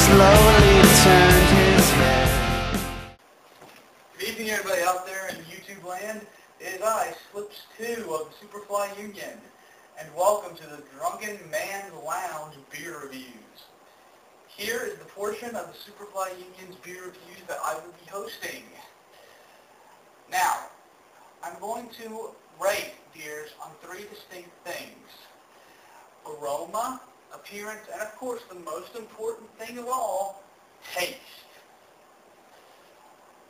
slowly turned his head. Good evening, everybody out there in YouTube land. It is I, Slips2 of the Superfly Union, and welcome to the Drunken Man's Lounge Beer Reviews. Here is the portion of the Superfly Union's beer reviews that I will be hosting. Now, I'm going to rate beers on three distinct things: aroma, appearance, and of course the most important thing of all, taste.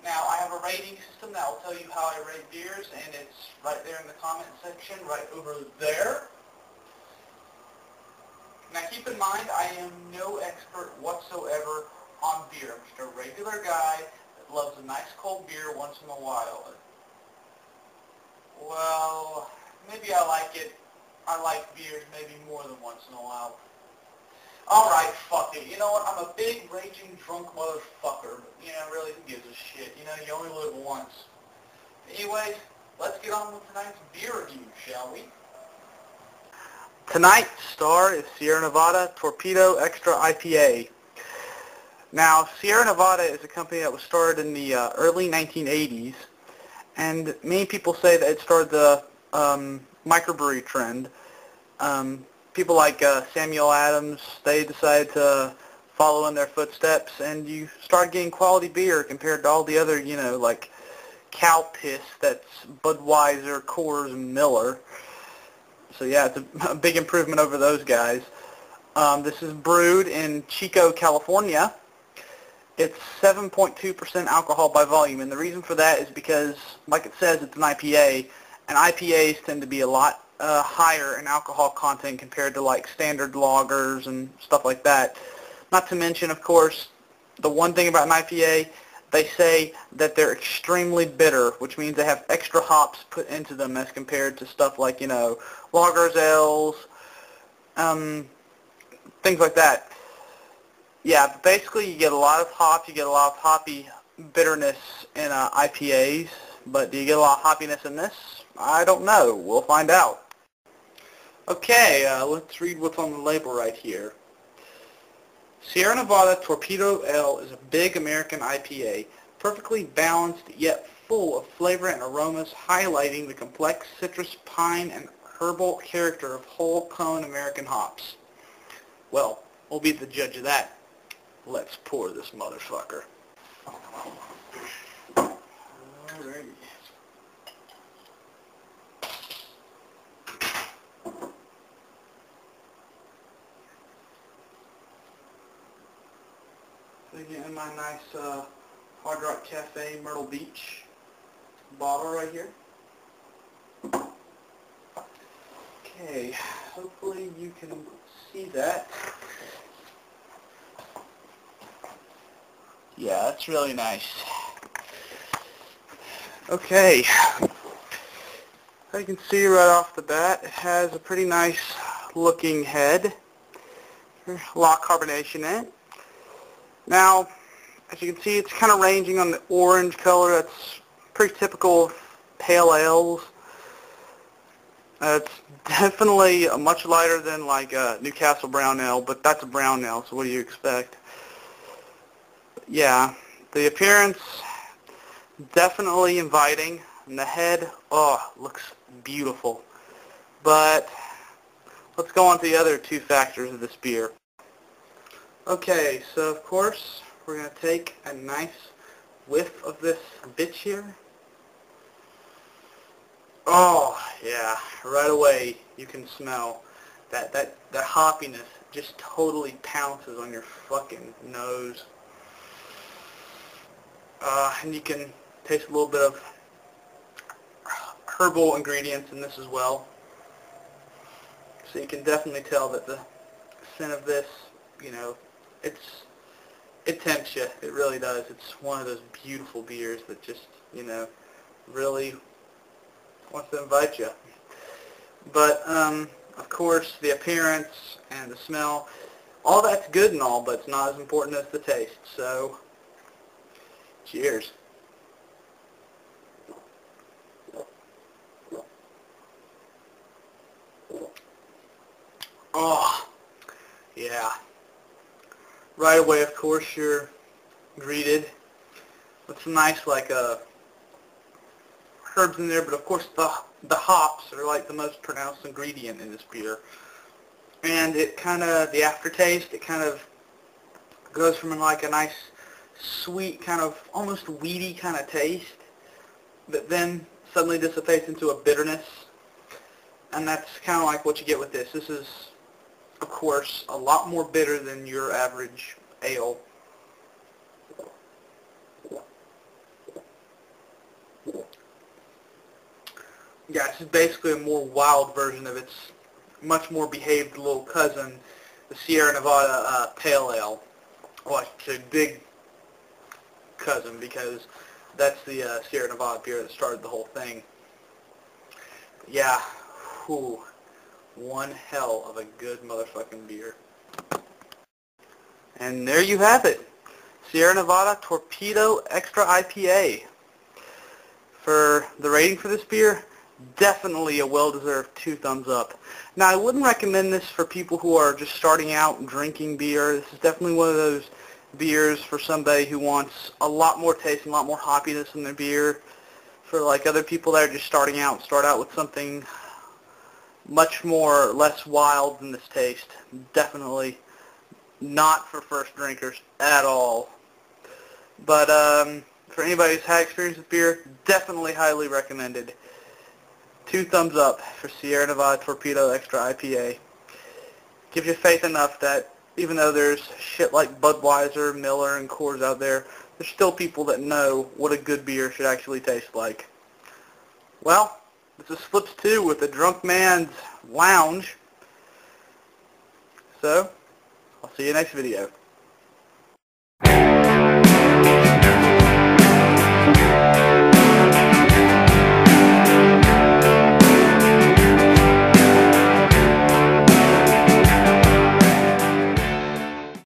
Now, I have a rating system that will tell you how I rate beers, and it's right there in the comment section, right over there. Now, keep in mind, I am no expert whatsoever on beer. I'm just a regular guy that loves a nice cold beer once in a while. Well, maybe I like beers maybe more than once in a while. Alright, fuck it. You know what? I'm a big, raging, drunk motherfucker. But, really, who gives a shit? You only live once. Anyways, let's get on with tonight's beer review, shall we? Tonight's star is Sierra Nevada Torpedo Extra IPA. Now, Sierra Nevada is a company that was started in the early 1980s, and many people say that it started the microbrewery trend. People like Samuel Adams, they decided to follow in their footsteps, and you start getting quality beer compared to all the other, like cow piss that's Budweiser, Coors, and Miller. So yeah, it's a big improvement over those guys. This is brewed in Chico, California. It's 7.2% alcohol by volume, and the reason for that is because, like it says, it's an IPA, and IPAs tend to be a lot higher in alcohol content compared to like standard lagers and stuff like that. Not to mention, of course, the one thing about an IPA, they say that they're extremely bitter, which means they have extra hops put into them as compared to stuff like, lagers, ales, things like that. Yeah, but basically you get a lot of hops, you get a lot of hoppy bitterness in IPAs, but do you get a lot of hoppiness in this? I don't know. We'll find out. Okay, let's read what's on the label right here. Sierra Nevada Torpedo Ale is a big American IPA, perfectly balanced yet full of flavor and aromas, highlighting the complex citrus, pine, and herbal character of whole cone American hops. Well, we'll be the judge of that. Let's pour this motherfucker. Alrighty. Getting my nice Hard Rock Cafe Myrtle Beach bottle right here. Okay, hopefully you can see that. Yeah, that's really nice. Okay, as you can see right off the bat, it has a pretty nice looking head. A lot of carbonation in it. Now, as you can see, it's kind of ranging on the orange color. That's pretty typical of pale ales. It's definitely much lighter than like Newcastle Brown Ale, but that's a brown ale, so what do you expect? Yeah, the appearance, definitely inviting, and the head, looks beautiful. But let's go on to the other two factors of this beer. Okay, so of course, we're going to take a nice whiff of this bitch here. Oh, yeah, right away you can smell that hoppiness just totally pounces on your fucking nose. And you can taste a little bit of herbal ingredients in this as well. So you can definitely tell that the scent of this, it tempts you. It really does. It's one of those beautiful beers that just, really wants to invite you. But, of course, the appearance and the smell, all that's good and all, but it's not as important as the taste. So, cheers. Oh, yeah. Right away, of course, you're greeted with some nice, like, herbs in there, but of course the hops are like the most pronounced ingredient in this beer. And it kind of, the aftertaste, it kind of goes from like a nice sweet kind of almost weedy kind of taste that then suddenly dissipates into a bitterness. And that's kind of like what you get with this. This is, of course, a lot more bitter than your average ale. Yeah, this is basically a more wild version of its much more behaved little cousin, the Sierra Nevada Pale Ale. Well, I should say big cousin, because that's the Sierra Nevada beer that started the whole thing. But yeah, whew, one hell of a good motherfucking beer. And there you have it, Sierra Nevada Torpedo Extra IPA. For the rating for this beer, definitely a well-deserved 2 thumbs up. Now, I wouldn't recommend this for people who are just starting out drinking beer. This is definitely one of those beers for somebody who wants a lot more taste and a lot more hoppiness in their beer. For like other people that are just starting out, start out with something much more less wild than this taste. Definitely not for first drinkers at all. But for anybody who's had experience with beer, definitely highly recommended. 2 thumbs up for Sierra Nevada Torpedo Extra IPA. Gives you faith enough that even though there's shit like Budweiser, Miller, and Coors out there, there's still people that know what a good beer should actually taste like. Well, this is Flips 2 with the Drunk Man's Lounge. So, I'll see you next video.